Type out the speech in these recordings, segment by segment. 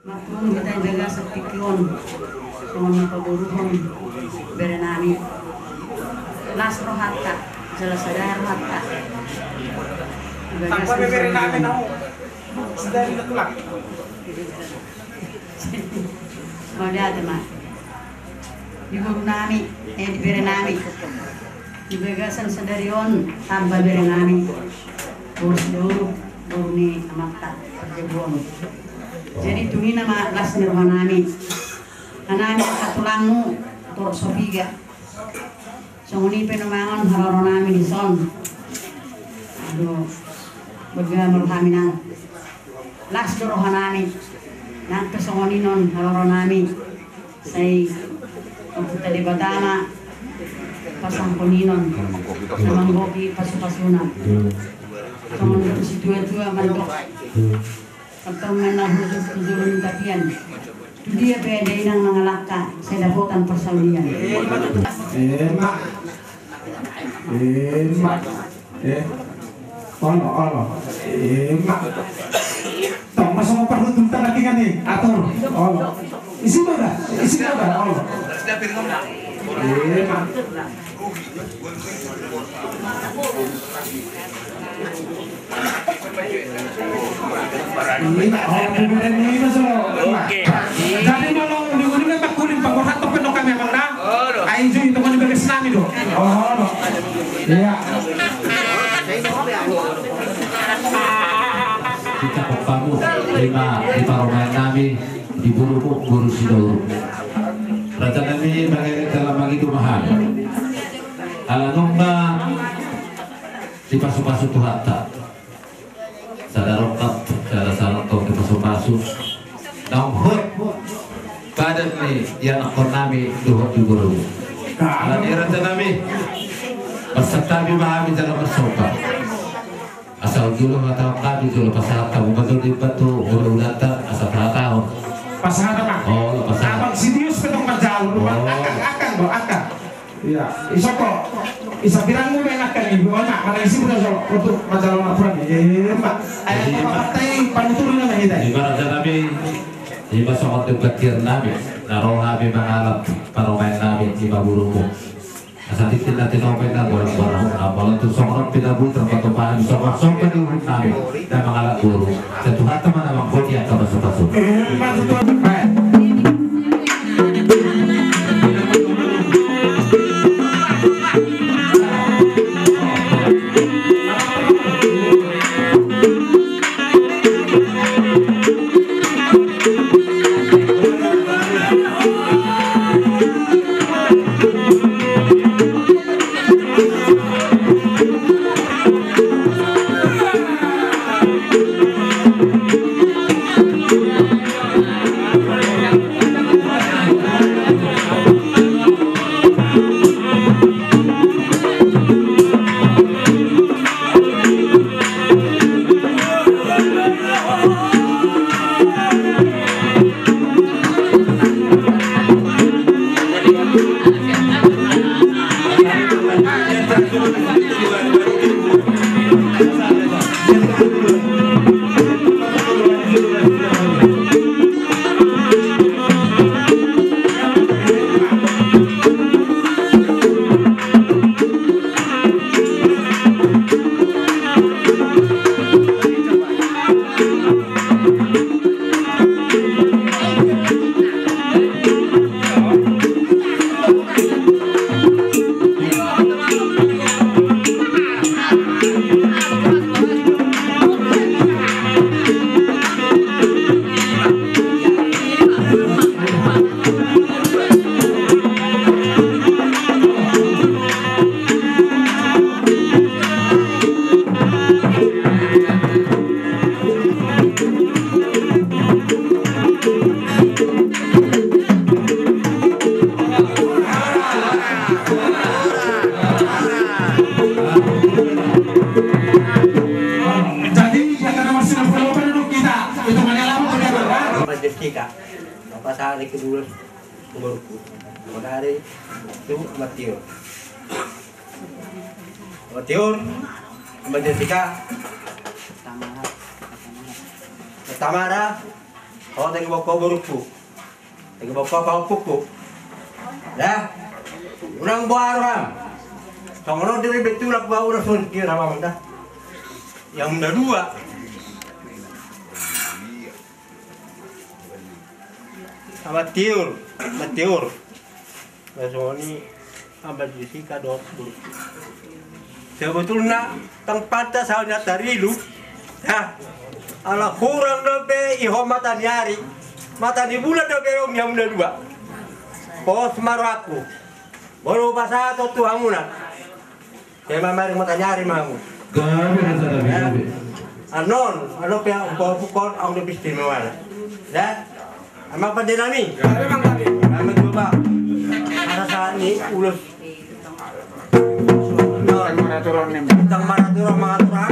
Maklum kita jaga sepikion sama paburuhon berenami las rohatta jelas sadar rohatta tanpa berenami nau sudah ditulak mau lihat mah di nami di berenami di begasan sadarion tanpa berenami urus dulu burni amata perjebuan. Jadi tumi nama las nirwanami anami katulangmu tor sopiga songoni penumangon haroronami di son aduh begamul haminang las dorohanami nang kesongoni non haroronami say kita di batama pasang poninon namanggoki pasu-pasuna songoni situa-tua mandok atau menahusus tujuan tapian dia beda yang mengalahkan saya dapotan persalian Allah tong masuk perlu tuntas lagi kan nih atur Allah isi mana Allah jadi kalau diunin kan kuning panggohan topet no kami emang dah aing itu kan juga senami do iya kita pembangun 5 di paromen nami di buru sidoro raja nami mengenai dalam begitu mahal alanongga di pasu-pasu tuhata sadarokap sarok di pasu-pasu naumhut badan nih yang akor nami duhut di buru alani raja nami peserta bimahami dalam bersopa asal dulu atau kami dulu pasal tahu betul di batu udah asal tahu pasangan apa? Oh, pasangan. Abang Sidius petong majalur, akan. Iya, isoko. Isa birang mo may akan ibu anak, mana isi bukan so untuk majalur laporan. Iya, Mbak. Ayat apa partai panuturin na kita. Ibarat nabi, iba sokat debatir nabi, naroh nabi mengalap paromen nabi di baburumu. Asal natin open na barang-barang apalan tu sokat pinabu terpatupahan sokat di urut nabi dan mengalap buru. Setuhan teman namang bodi yang kabasuk-basuk. pas hari kedua umurku pada hari itu Matiur Mbak Jessica Tamara Oh, tadi bawa kau berupu. Tadi bawa kau puku. Dah. Orang baram. Kalau dia betul lah bawa orang suruh kira apa dah. Yang muda dua. Amatir. Besok abad disika dot buru. Sebetulnya tempatnya salnya tarilu. Ya. Ala kurang dobe iho mata nyari. Mata di bulan dobe om yang muda dua. Pos maraku. Baru pasal tu amunan. Saya mari mata nyari mangu. Gabi rasa gabi. Anon pihak pukul ang lebih istimewa. Ya. Amang pandenami. Memang tadi. Kami coba. Pada saat ini ulus. Tentang maraturan mengatur.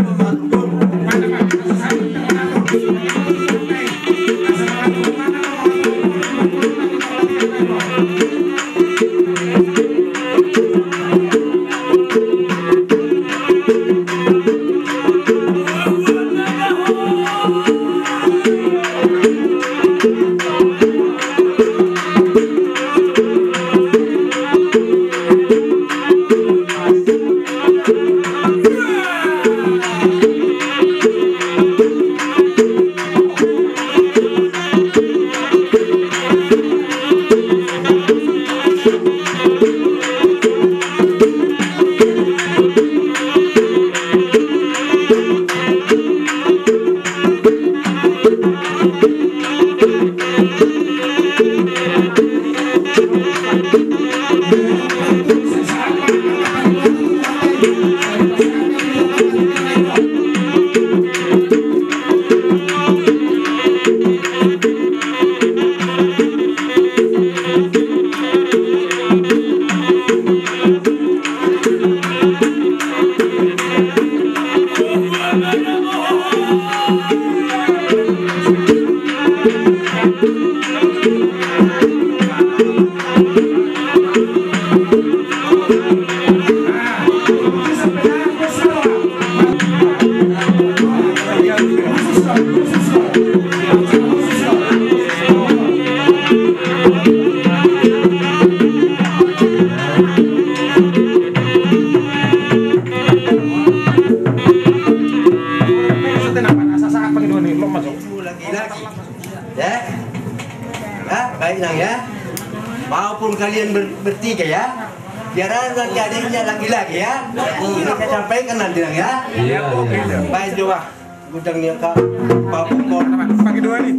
Maupun kalian bertiga ya, biar nanti adiknya laki-laki ya. Ini saya sampaikan nanti ya. Iya. Baik coba, gudangnya Pak Pukul. Pakai dua nih.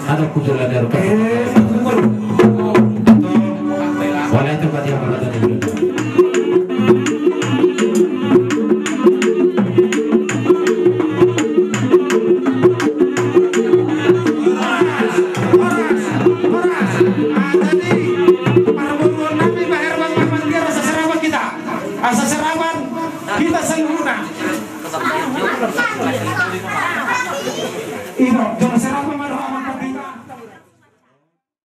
Ada kujulan dari oleh tempat yang berada di kita sempurna. Ini jangan serabang